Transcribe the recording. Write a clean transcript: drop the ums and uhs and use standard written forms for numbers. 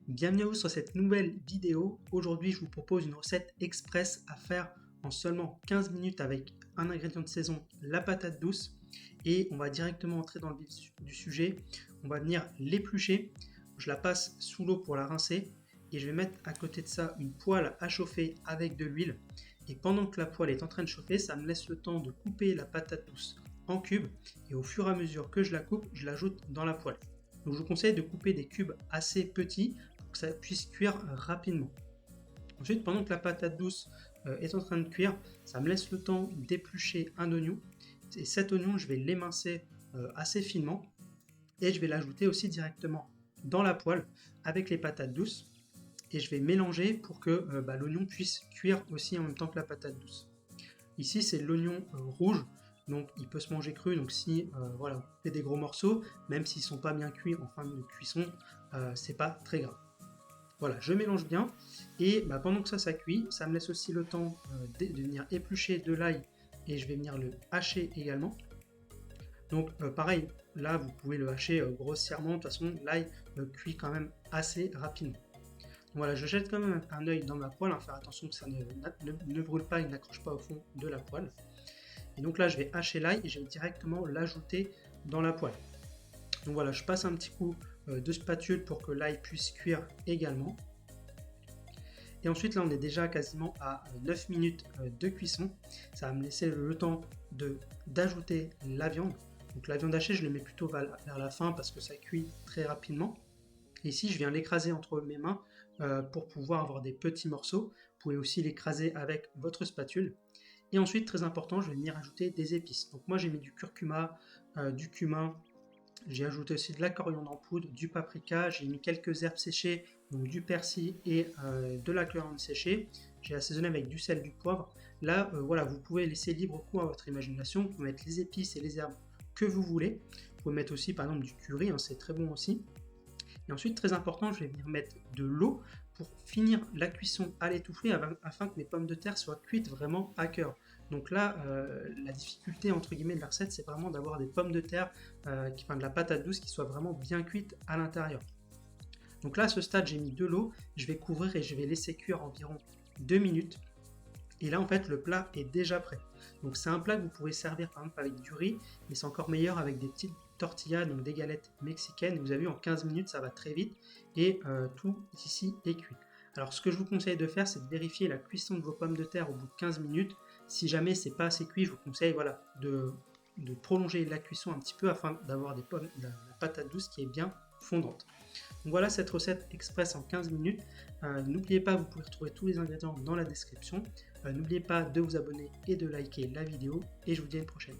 Bienvenue à vous sur cette nouvelle vidéo. Aujourd'hui, je vous propose une recette express à faire en seulement 15 minutes avec un ingrédient de saison, la patate douce. Et on va directement entrer dans le vif du sujet. On va venir l'éplucher. Je la passe sous l'eau pour la rincer. Et je vais mettre à côté de ça une poêle à chauffer avec de l'huile. Et pendant que la poêle est en train de chauffer, ça me laisse le temps de couper la patate douce en cubes. Et au fur et à mesure que je la coupe, je l'ajoute dans la poêle. Donc je vous conseille de couper des cubes assez petits pour que ça puisse cuire rapidement. Ensuite, pendant que la patate douce est en train de cuire, ça me laisse le temps d'éplucher un oignon. Et cet oignon, je vais l'émincer assez finement et je vais l'ajouter aussi directement dans la poêle avec les patates douces. Et je vais mélanger pour que l'oignon puisse cuire aussi en même temps que la patate douce. Ici, c'est l'oignon rouge. Donc il peut se manger cru, donc si vous coupez des gros morceaux, même s'ils ne sont pas bien cuits en fin de cuisson, c'est pas très grave. Voilà, je mélange bien, et pendant que ça cuit, ça me laisse aussi le temps de venir éplucher de l'ail, et je vais venir le hacher également. Donc pareil, là vous pouvez le hacher grossièrement, de toute façon l'ail cuit quand même assez rapidement. Voilà, je jette quand même un œil dans ma poêle, faire attention que ça ne brûle pas et n'accroche pas au fond de la poêle. Et donc là, je vais hacher l'ail et je vais directement l'ajouter dans la poêle. Donc voilà, je passe un petit coup de spatule pour que l'ail puisse cuire également. Et ensuite, là, on est déjà quasiment à 9 minutes de cuisson. Ça va me laisser le temps d'ajouter la viande. Donc la viande hachée, je le mets plutôt vers la fin parce que ça cuit très rapidement. Et ici, je viens l'écraser entre mes mains pour pouvoir avoir des petits morceaux. Vous pouvez aussi l'écraser avec votre spatule. Et ensuite, très important, je vais venir ajouter des épices. Donc moi, j'ai mis du curcuma, du cumin, j'ai ajouté aussi de la coriandre en poudre, du paprika, j'ai mis quelques herbes séchées, donc du persil et de la coriandre séchée. J'ai assaisonné avec du sel, du poivre. Là, vous pouvez laisser libre cours à votre imagination. Vous pouvez mettre les épices et les herbes que vous voulez. Vous pouvez mettre aussi, par exemple, du curry, c'est très bon aussi. Et ensuite, très important, je vais venir mettre de l'eau pour finir la cuisson à l'étouffée afin que mes pommes de terre soient cuites vraiment à cœur. Donc là, la difficulté entre guillemets de la recette, c'est vraiment d'avoir des pommes de terre, de la patate douce qui soit vraiment bien cuite à l'intérieur. Donc là, à ce stade, j'ai mis de l'eau, je vais couvrir et je vais laisser cuire environ 2 minutes. Et là, en fait, le plat est déjà prêt. Donc c'est un plat que vous pouvez servir par exemple avec du riz, mais c'est encore meilleur avec des petites tortillas, donc des galettes mexicaines. Vous avez vu, en 15 minutes, ça va très vite et tout ici est cuit. Alors ce que je vous conseille de faire, c'est de vérifier la cuisson de vos pommes de terre au bout de 15 minutes. Si jamais c'est pas assez cuit, je vous conseille de prolonger la cuisson un petit peu afin d'avoir de la patate douce qui est bien fondante. Donc voilà cette recette express en 15 minutes. N'oubliez pas, vous pouvez retrouver tous les ingrédients dans la description. N'oubliez pas de vous abonner et de liker la vidéo et je vous dis à une prochaine.